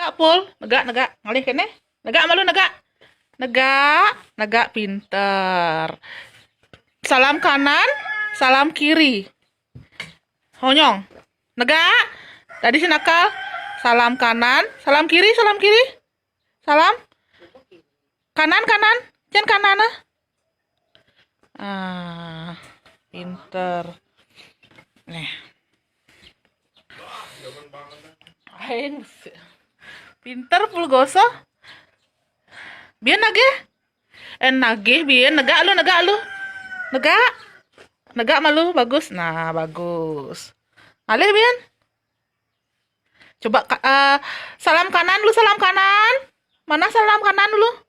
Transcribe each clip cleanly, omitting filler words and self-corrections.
Negak pul, negak ngalih kene. Negak malu negak. Negak pinter. Salam kanan, salam kiri. Honyong. Negak. Tadi si nakal. Salam kanan, salam kiri, salam kiri. Salam kanan kanan, jangan kanan ah. Pinter. Nih. Aing pinter pulgoso. Biar nagih. Nagih biar negak lu. Negak malu bagus. Nah, bagus. Alih biar. Coba salam kanan lu, salam kanan. Mana salam kanan dulu?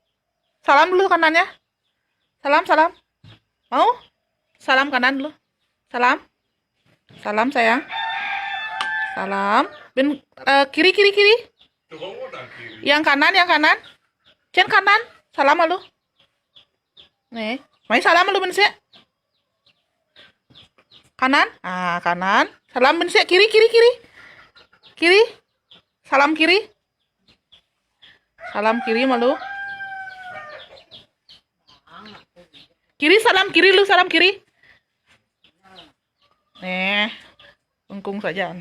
Salam dulu kanannya. Salam. Mau? Salam kanan dulu. Salam sayang. Salam. Ben kiri. Yang kanan. Cen kanan. Salam malu. Nih, main salam malu ben sih. Kanan. Kanan. Salam ben sih kiri. Kiri. Salam kiri. Salam kiri malu. Kiri salam kiri lu, salam kiri. Nih, bengkung saja.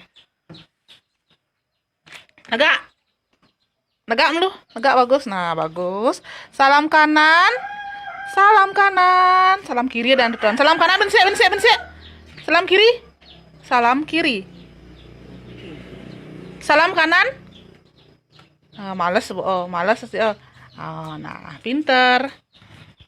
Negak lu, negak bagus. Nah, bagus. Salam kanan. Salam kiri dan depan. Salam kanan ben sik. Salam kiri. Salam kanan. Males sih. Nah, pinter.